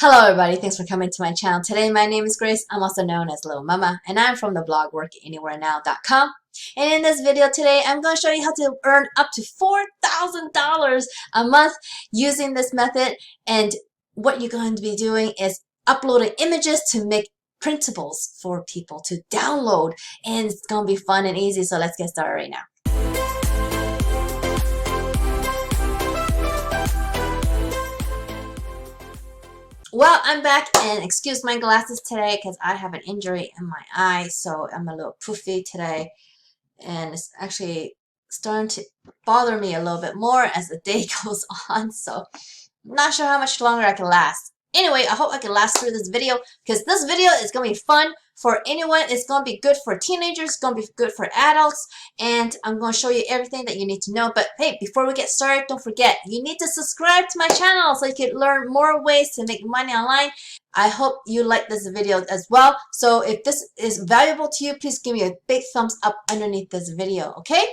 Hello everybody, thanks for coming to my channel. Today my name is Grace, I'm also known as Littlemama, and I'm from the blog workanywherenow.com. And in this video today, I'm going to show you how to earn up to $4,000 a month using this method. And what you're going to be doing is uploading images to make printables for people to download. And it's going to be fun and easy, so let's get started right now. Well, I'm back, and excuse my glasses today because I have an injury in my eye, so I'm a little poofy today, and it's actually starting to bother me a little bit more as the day goes on, so I'm not sure how much longer I can last. Anyway, I hope I can last through this video because this video is going to be fun for anyone. It's going to be good for teenagers. It's going to be good for adults. And I'm going to show you everything that you need to know. But hey, before we get started, don't forget, you need to subscribe to my channel so you can learn more ways to make money online. I hope you like this video as well. So if this is valuable to you, please give me a big thumbs up underneath this video, okay?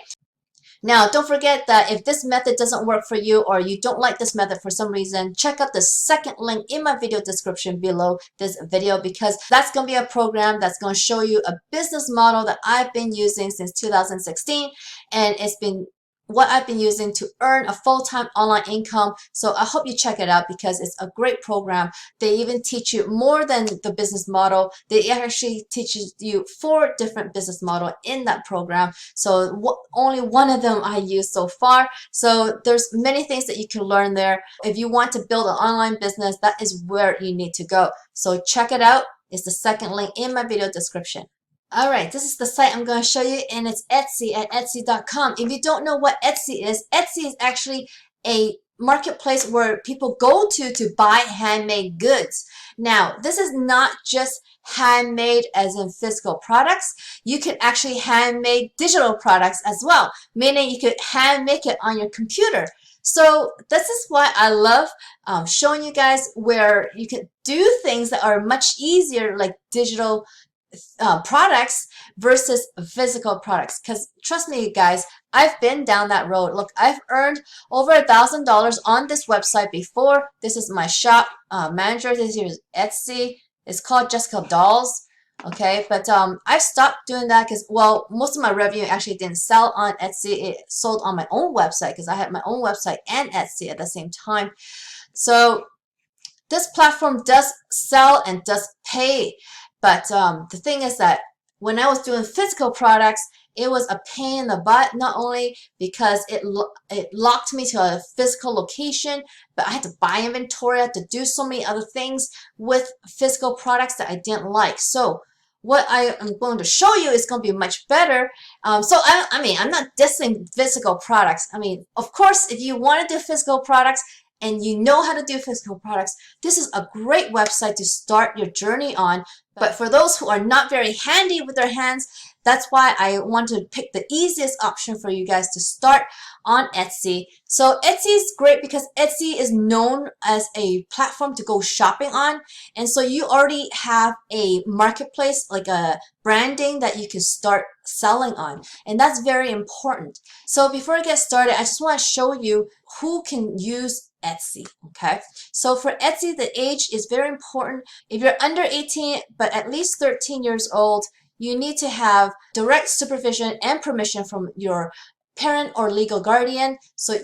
Now, don't forget that if this method doesn't work for you or you don't like this method for some reason, check out the second link in my video description below this video because that's going to be a program that's going to show you a business model that I've been using since 2016, and it's been what I've been using to earn a full-time online income. So I hope you check it out because it's a great program. They even teach you more than the business model. They actually teach you 4 different business models in that program. So only one of them I use so far. So there's many things that you can learn there. If you want to build an online business, that is where you need to go. So check it out. It's the second link in my video description. Alright, this is the site I'm going to show you, and it's Etsy at Etsy.com. If you don't know what Etsy is actually a marketplace where people go to buy handmade goods. Now, this is not just handmade as in physical products. You can actually handmade digital products as well, meaning you could hand make it on your computer. So this is why I love showing you guys where you can do things that are much easier, like digital products versus physical products, because trust me guys, I've been down that road. Look, I've earned over $1,000 on this website before. This is my shop manager. This is Etsy. It's called Jessica Dolls. Okay, but I've stopped doing that because, well, most of my revenue actually didn't sell on Etsy. It sold on my own website because I had my own website and Etsy at the same time. So this platform does sell and does pay. But the thing is that when I was doing physical products, it was a pain in the butt, not only because it locked me to a physical location, but I had to buy inventory, I had to do so many other things with physical products that I didn't like. So what I am going to show you is going to be much better. I mean, I'm not dissing physical products. I mean, of course, if you want to do physical products, and you know how to do physical products, this is a great website to start your journey on. But for those who are not very handy with their hands, that's why I want to pick the easiest option for you guys to start on Etsy. So Etsy is great because Etsy is known as a platform to go shopping on. And so you already have a marketplace, like a branding that you can start selling on. And that's very important. So before I get started, I just want to show you who can use Etsy. Okay, so for Etsy, the age is very important. If you're under 18 but at least 13 years old, you need to have direct supervision and permission from your parent or legal guardian, so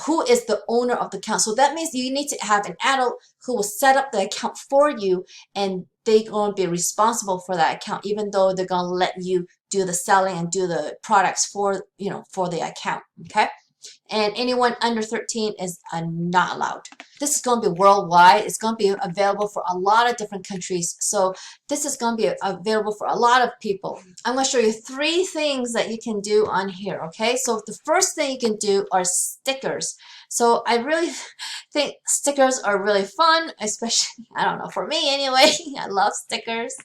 who is the owner of the account. So that means you need to have an adult who will set up the account for you, and they're going to be responsible for that account, even though they're going to let you do the selling and do the products for the account. Okay. And anyone under 13 is not allowed. This is going to be worldwide. It's going to be available for a lot of different countries. So this is going to be available for a lot of people. I'm going to show you 3 things that you can do on here. Okay, so the first thing you can do are stickers. So I really think stickers are really fun, especially, I don't know, for me anyway. I love stickers.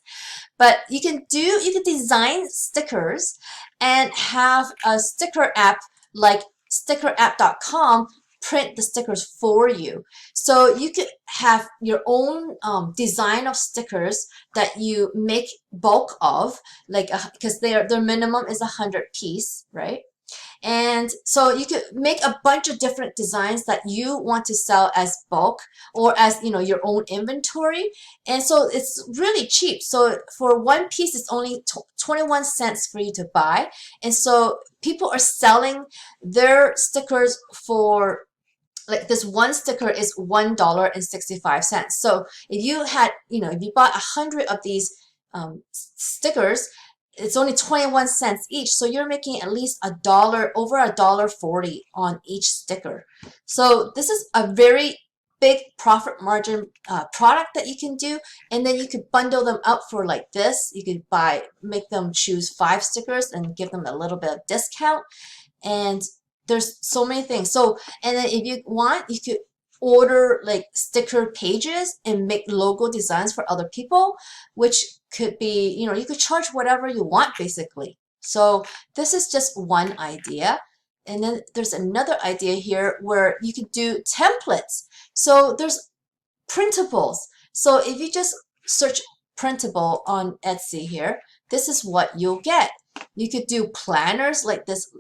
But you can design stickers and have a sticker app like stickerapp.com print the stickers for you. So you could have your own design of stickers that you make bulk of, like because their minimum is 100 piece, right? And so you could make a bunch of different designs that you want to sell as bulk or as, you know, your own inventory. And so it's really cheap. So for one piece, it's only 21 cents for you to buy. And so people are selling their stickers for, like, this one sticker is $1.65. So if you had, you know, if you bought 100 of these stickers, it's only 21 cents each. So you're making at least over $1.40 on each sticker. So this is a very big profit margin product that you can do. And then you could bundle them up for like this. You could make them choose 5 stickers and give them a little bit of discount. And there's so many things. So, and then if you want, you could order like sticker pages and make logo designs for other people, which could be, you know, you could charge whatever you want basically. So this is just one idea. And then there's another idea here where you could do templates. So there's printables. So if you just search printable on Etsy here, this is what you'll get. You could do planners like this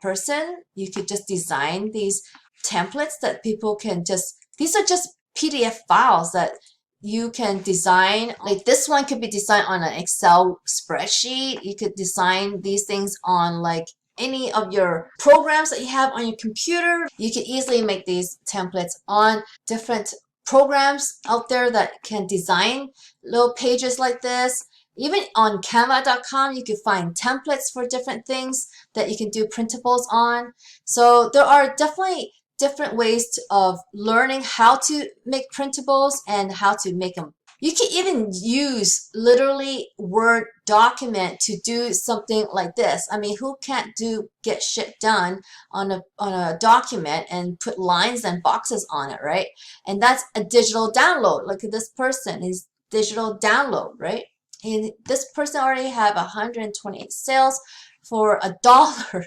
person. You could just design these templates that people can just, these are just PDF files that you can design. Like this one could be designed on an Excel spreadsheet. You could design these things on like any of your programs that you have on your computer. You can easily make these templates on different programs out there that can design little pages like this. Even on canva.com, you can find templates for different things that you can do printables on. So there are definitely different ways of learning how to make printables and how to make them. You can even use literally Word document to do something like this. I mean, who can't get shit done on a document and put lines and boxes on it, right? And that's a digital download. Look at this person, his digital download, right? And this person already have 128 sales for $1.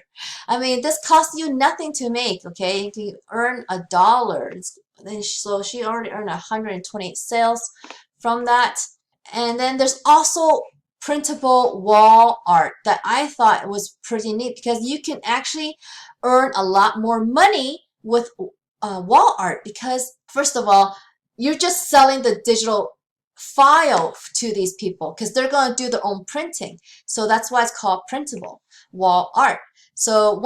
I mean, this costs you nothing to make, okay? You can earn $1. So she already earned 128 sales from that. And then there's also printable wall art that I thought was pretty neat because you can actually earn a lot more money with wall art because, first of all, you're just selling the digital file to these people because they're going to do their own printing. So that's why it's called printable wall art. So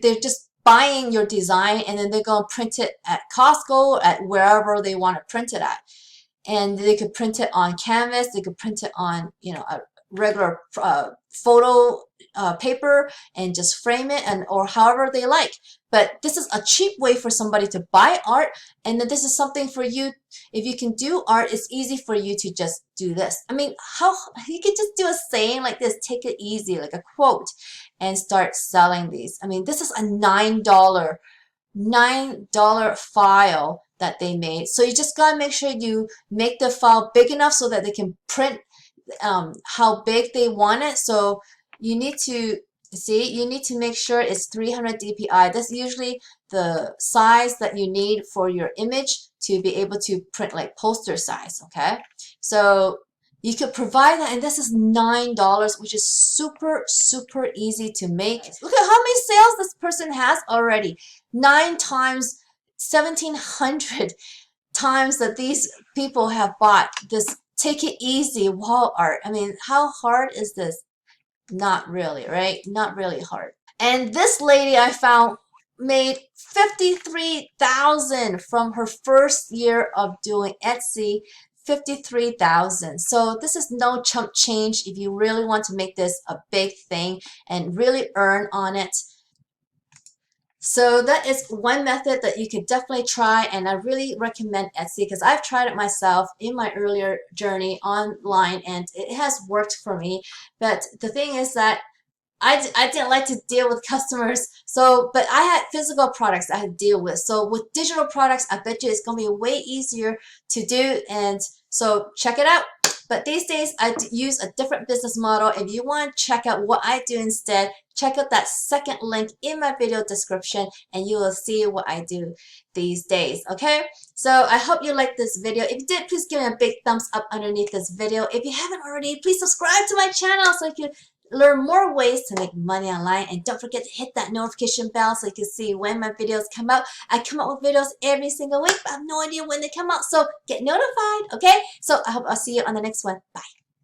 they're just buying your design and then they're going to print it at Costco, at wherever they want to print it at. And they could print it on canvas, they could print it on, you know, a regular photo paper and just frame it or however they like. But this is a cheap way for somebody to buy art, and then this is something for you. If you can do art, it's easy for you to just do this. I mean, how you could just do a saying like this, take it easy, like a quote, and start selling these. I mean, this is a $9 file that they made. So you just gotta make sure you make the file big enough so that they can print how big they want it. So you need to make sure it's 300 dpi. That's usually the size that you need for your image to be able to print like poster size, okay? So you could provide that, and this is $9, which is super, super easy to make. Look at how many sales this person has already. 9 times 1,700 times that these people have bought this Take It Easy wall art. I mean, how hard is this? Not really, right? Not really hard. And this lady I found made $53,000 from her first year of doing Etsy. $53,000. So this is no chump change if you really want to make this a big thing and really earn on it. So that is one method that you could definitely try, and I really recommend Etsy because I've tried it myself in my earlier journey online and it has worked for me. But the thing is that I didn't like to deal with customers, but I had physical products I had to deal with. So with digital products, I bet you it's going to be way easier to do, and so check it out. But these days, I use a different business model. If you want to check out what I do instead, check out that second link in my video description and you will see what I do these days, okay? So I hope you liked this video. If you did, please give me a big thumbs up underneath this video. If you haven't already, please subscribe to my channel so you can learn more ways to make money online. And don't forget to hit that notification bell so you can see when my videos come out. I come out with videos every single week, but I have no idea when they come out. So get notified, okay? So I hope I'll see you on the next one. Bye.